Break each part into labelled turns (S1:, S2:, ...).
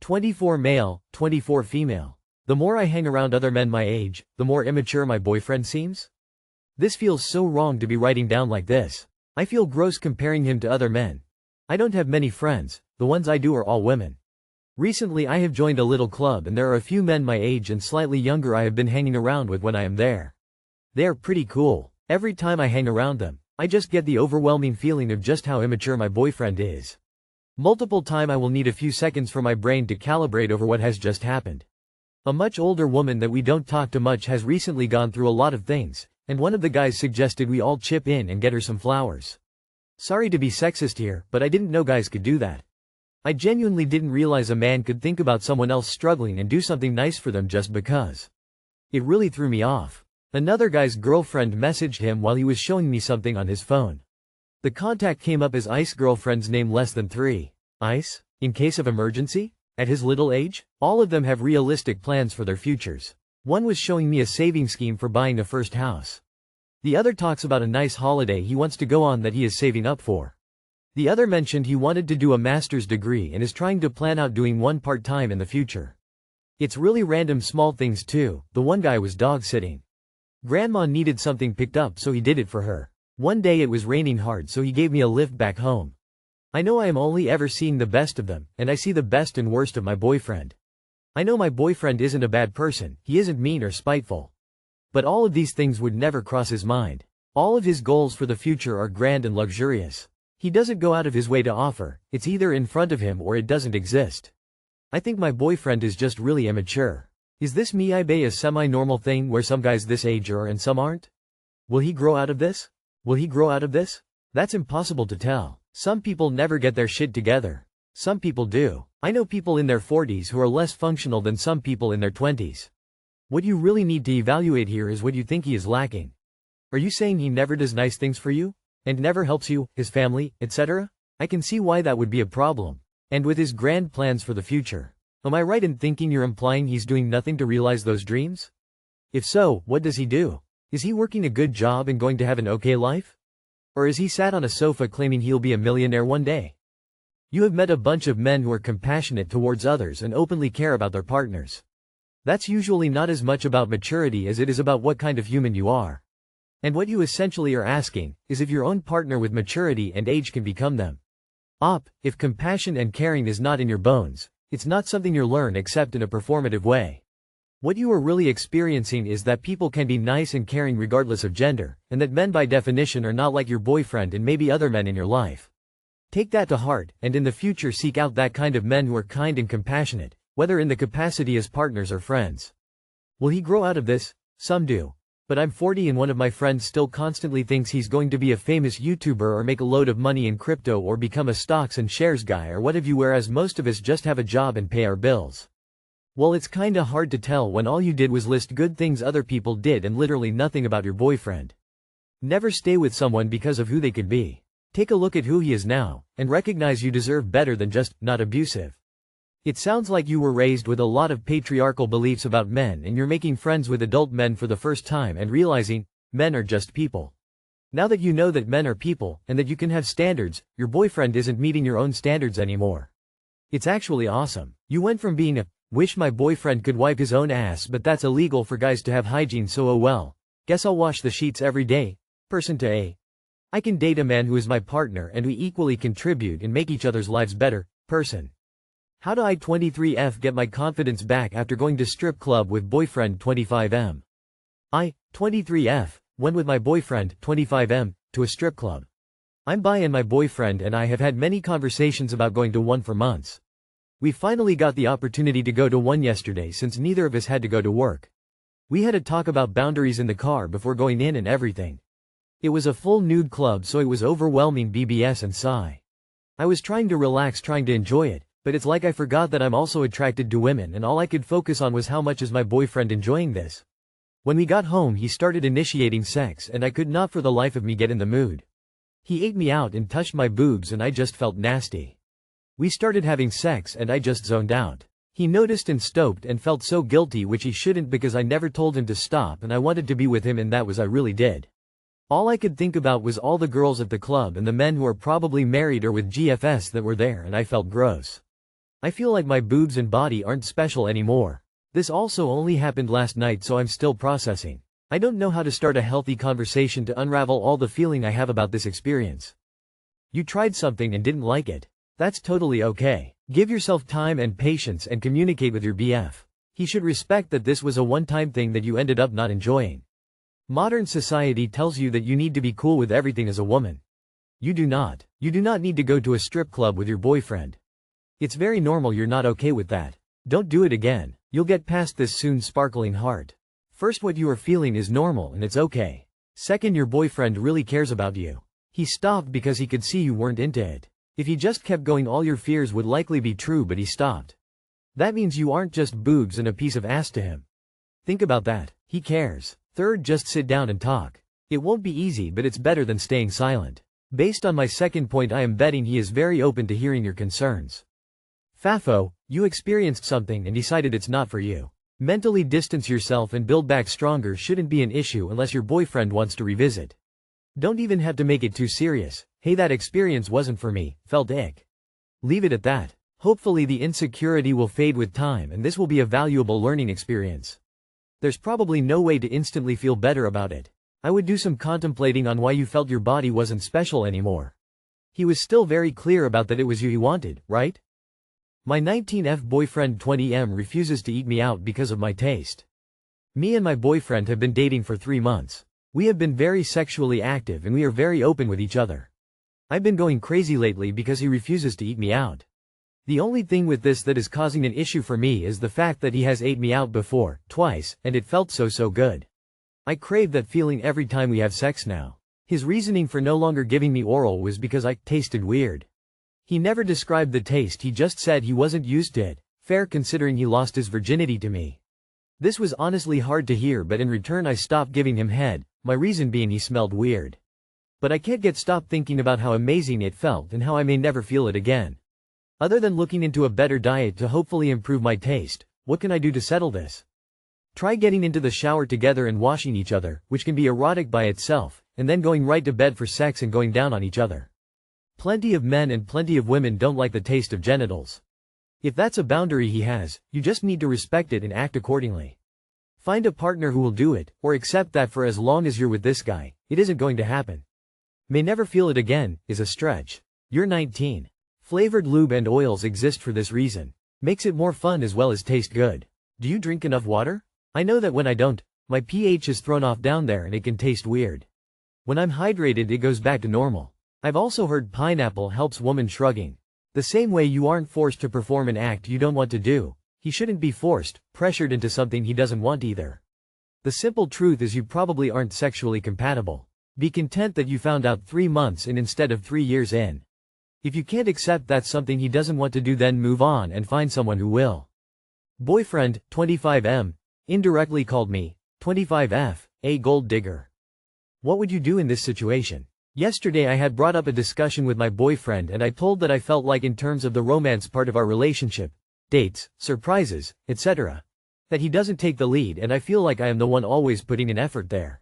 S1: 24 male, 24 female. The more I hang around other men my age, the more immature my boyfriend seems? This feels so wrong to be writing down like this. I feel gross comparing him to other men. I don't have many friends, the ones I do are all women. Recently I have joined a little club and there are a few men my age and slightly younger I have been hanging around with when I am there. They are pretty cool. Every time I hang around them, I just get the overwhelming feeling of just how immature my boyfriend is. Multiple time I will need a few seconds for my brain to calibrate over what has just happened. A much older woman that we don't talk to much has recently gone through a lot of things, and one of the guys suggested we all chip in and get her some flowers. Sorry to be sexist here, but I didn't know guys could do that. I genuinely didn't realize a man could think about someone else struggling and do something nice for them just because. It really threw me off. Another guy's girlfriend messaged him while he was showing me something on his phone. The contact came up as Ice girlfriend's name less than 3. Ice? In case of emergency? At his little age? All of them have realistic plans for their futures. One was showing me a saving scheme for buying a first house. The other talks about a nice holiday he wants to go on that he is saving up for. The other mentioned he wanted to do a master's degree and is trying to plan out doing one part-time in the future. It's really random small things too. The one guy was dog sitting. Grandma needed something picked up so he did it for her. One day it was raining hard so he gave me a lift back home. I know I am only ever seeing the best of them, and I see the best and worst of my boyfriend. I know my boyfriend isn't a bad person, he isn't mean or spiteful. But all of these things would never cross his mind. All of his goals for the future are grand and luxurious. He doesn't go out of his way to offer, it's either in front of him or it doesn't exist. I think my boyfriend is just really immature. Is this me a semi-normal thing where some guys this age are and some aren't? Will he grow out of this? Will he grow out of this? That's impossible to tell. Some people never get their shit together. Some people do. I know people in their 40s who are less functional than some people in their 20s. What you really need to evaluate here is what you think he is lacking. Are you saying he never does nice things for you? And never helps you, his family, etc.? I can see why that would be a problem. And with his grand plans for the future. Am I right in thinking you're implying he's doing nothing to realize those dreams? If so, what does he do? Is he working a good job and going to have an okay life? Or is he sat on a sofa claiming he'll be a millionaire one day? You have met a bunch of men who are compassionate towards others and openly care about their partners. That's usually not as much about maturity as it is about what kind of human you are. And what you essentially are asking, is if your own partner with maturity and age can become them. If compassion and caring is not in your bones, it's not something you'll learn except in a performative way. What you are really experiencing is that people can be nice and caring regardless of gender, and that men by definition are not like your boyfriend and maybe other men in your life. Take that to heart, and in the future seek out that kind of men who are kind and compassionate, whether in the capacity as partners or friends. Will he grow out of this? Some do. But I'm 40 and one of my friends still constantly thinks he's going to be a famous YouTuber or make a load of money in crypto or become a stocks and shares guy or what have you, whereas most of us just have a job and pay our bills. Well, it's kinda hard to tell when all you did was list good things other people did and literally nothing about your boyfriend. Never stay with someone because of who they could be. Take a look at who he is now, and recognize you deserve better than just not abusive. It sounds like you were raised with a lot of patriarchal beliefs about men and you're making friends with adult men for the first time and realizing, men are just people. Now that you know that men are people, and that you can have standards, your boyfriend isn't meeting your own standards anymore. It's actually awesome. You went from being a, wish my boyfriend could wipe his own ass but that's illegal for guys to have hygiene so oh well, guess I'll wash the sheets every day, person to a, I can date a man who is my partner and we equally contribute and make each other's lives better, person. How do I 23F get my confidence back after going to strip club with boyfriend 25M? I, 23F, went with my boyfriend 25M to a strip club. I'm bi and my boyfriend and I have had many conversations about going to one for months. We finally got the opportunity to go to one yesterday since neither of us had to go to work. We had a talk about boundaries in the car before going in and everything. It was a full nude club so it was overwhelming BBS and sigh. I was trying to relax, trying to enjoy it. But it's like I forgot that I'm also attracted to women and all I could focus on was how much is my boyfriend enjoying this. When we got home he started initiating sex and I could not for the life of me get in the mood. He ate me out and touched my boobs and I just felt nasty. We started having sex and I just zoned out. He noticed and stoked and felt so guilty, which he shouldn't because I never told him to stop and I wanted to be with him and that was I really did. All I could think about was all the girls at the club and the men who are probably married or with GFS that were there and I felt gross. I feel like my boobs and body aren't special anymore. This also only happened last night, so I'm still processing. I don't know how to start a healthy conversation to unravel all the feeling I have about this experience. You tried something and didn't like it. That's totally okay. Give yourself time and patience and communicate with your BF. He should respect that this was a one-time thing that you ended up not enjoying. Modern society tells you that you need to be cool with everything as a woman. You do not. You do not need to go to a strip club with your boyfriend. It's very normal you're not okay with that. Don't do it again. You'll get past this soon, sparkling heart. First, what you are feeling is normal and it's okay. Second, your boyfriend really cares about you. He stopped because he could see you weren't into it. If he just kept going, all your fears would likely be true, but he stopped. That means you aren't just boobs and a piece of ass to him. Think about that. He cares. Third, just sit down and talk. It won't be easy, but it's better than staying silent. Based on my second point, I am betting he is very open to hearing your concerns. Fafo, you experienced something and decided it's not for you. Mentally distance yourself and build back stronger shouldn't be an issue unless your boyfriend wants to revisit. Don't even have to make it too serious. Hey, that experience wasn't for me, felt ick. Leave it at that. Hopefully the insecurity will fade with time and this will be a valuable learning experience. There's probably no way to instantly feel better about it. I would do some contemplating on why you felt your body wasn't special anymore. He was still very clear about that it was you he wanted, right? My 19F boyfriend 20M refuses to eat me out because of my taste. Me and my boyfriend have been dating for 3 months. We have been very sexually active and we are very open with each other. I've been going crazy lately because he refuses to eat me out. The only thing with this that is causing an issue for me is the fact that he has ate me out before, twice, and it felt so good. I crave that feeling every time we have sex now. His reasoning for no longer giving me oral was because I tasted weird. He never described the taste, he just said he wasn't used to it, fair considering he lost his virginity to me. This was honestly hard to hear, but in return I stopped giving him head, my reason being he smelled weird. But I can't stop thinking about how amazing it felt and how I may never feel it again. Other than looking into a better diet to hopefully improve my taste, what can I do to settle this? Try getting into the shower together and washing each other, which can be erotic by itself, and then going right to bed for sex and going down on each other. Plenty of men and plenty of women don't like the taste of genitals. If that's a boundary he has, you just need to respect it and act accordingly. Find a partner who will do it, or accept that for as long as you're with this guy, it isn't going to happen. May never feel it again, is a stretch. You're 19. Flavored lube and oils exist for this reason. Makes it more fun as well as taste good. Do you drink enough water? I know that when I don't, my pH is thrown off down there and it can taste weird. When I'm hydrated it goes back to normal. I've also heard pineapple helps woman shrugging. The same way you aren't forced to perform an act you don't want to do, he shouldn't be forced, pressured into something he doesn't want either. The simple truth is you probably aren't sexually compatible. Be content that you found out 3 months in instead of 3 years in. If you can't accept that's something he doesn't want to do, then move on and find someone who will. Boyfriend, 25M, indirectly called me, 25F, a gold digger. What would you do in this situation? Yesterday I had brought up a discussion with my boyfriend and I told that I felt like in terms of the romance part of our relationship, dates, surprises, etc., that he doesn't take the lead and I feel like I am the one always putting in effort there.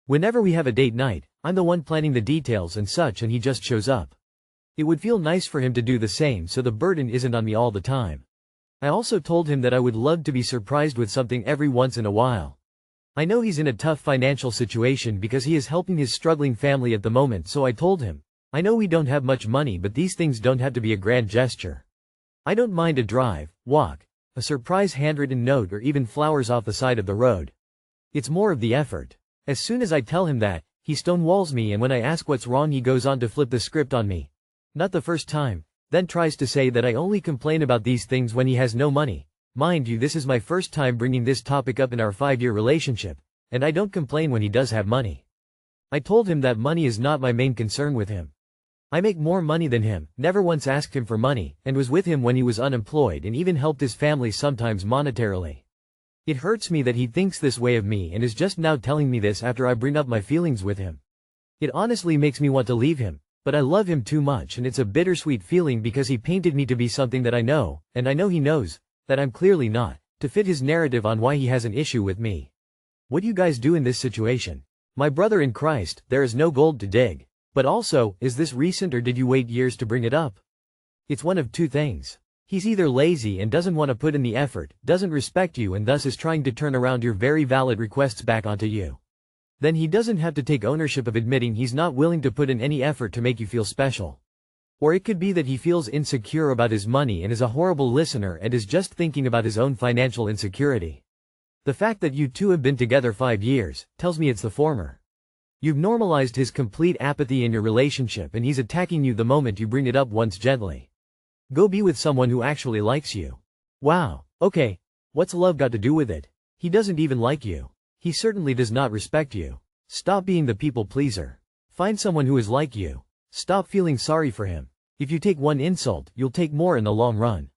S1: Whenever we have a date night, I'm the one planning the details and such and he just shows up. It would feel nice for him to do the same so the burden isn't on me all the time. I also told him that I would love to be surprised with something every once in a while. I know he's in a tough financial situation because he is helping his struggling family at the moment, so I told him, I know we don't have much money but these things don't have to be a grand gesture. I don't mind a drive, walk, a surprise handwritten note or even flowers off the side of the road. It's more of the effort. As soon as I tell him that, he stonewalls me and when I ask what's wrong he goes on to flip the script on me. Not the first time, then tries to say that I only complain about these things when he has no money. Mind you, this is my first time bringing this topic up in our 5-year relationship, and I don't complain when he does have money. I told him that money is not my main concern with him. I make more money than him, never once asked him for money, and was with him when he was unemployed and even helped his family sometimes monetarily. It hurts me that he thinks this way of me and is just now telling me this after I bring up my feelings with him. It honestly makes me want to leave him. But I love him too much and it's a bittersweet feeling because he painted me to be something that I know, and I know he knows, that I'm clearly not, to fit his narrative on why he has an issue with me. What do you guys do in this situation? My brother in Christ, there is no gold to dig. But also, is this recent or did you wait years to bring it up? It's one of two things. He's either lazy and doesn't want to put in the effort, doesn't respect you and thus is trying to turn around your very valid requests back onto you. Then he doesn't have to take ownership of admitting he's not willing to put in any effort to make you feel special. Or it could be that he feels insecure about his money and is a horrible listener and is just thinking about his own financial insecurity. The fact that you two have been together 5 years tells me it's the former. You've normalized his complete apathy in your relationship and he's attacking you the moment you bring it up once gently. Go be with someone who actually likes you. Wow, okay, what's love got to do with it? He doesn't even like you. He certainly does not respect you. Stop being the people pleaser. Find someone who is like you. Stop feeling sorry for him. If you take one insult, you'll take more in the long run.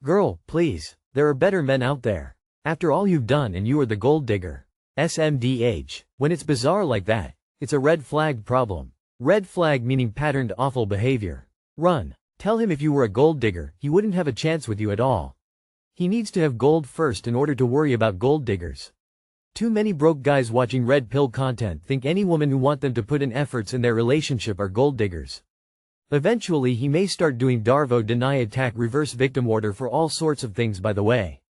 S1: Girl, please, there are better men out there. After all you've done and you are the gold digger. SMDH. When it's bizarre like that, it's a red flag problem. Red flag meaning patterned awful behavior. Run. Tell him if you were a gold digger, he wouldn't have a chance with you at all. He needs to have gold first in order to worry about gold diggers. Too many broke guys watching red pill content think any woman who want them to put in efforts in their relationship are gold diggers. Eventually he may start doing Darvo deny attack reverse victim order for all sorts of things by the way.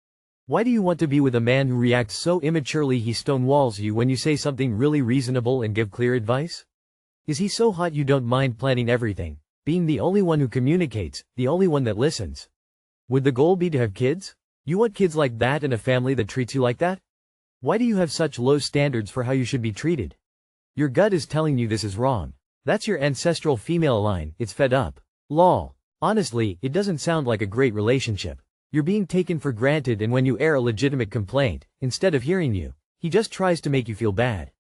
S1: Why do you want to be with a man who reacts so immaturely he stonewalls you when you say something really reasonable and give clear advice? Is he so hot you don't mind planning everything, being the only one who communicates, the only one that listens? Would the goal be to have kids? You want kids like that and a family that treats you like that? Why do you have such low standards for how you should be treated? Your gut is telling you this is wrong. That's your ancestral female line, it's fed up. Lol. Honestly, it doesn't sound like a great relationship. You're being taken for granted and when you air a legitimate complaint, instead of hearing you, he just tries to make you feel bad.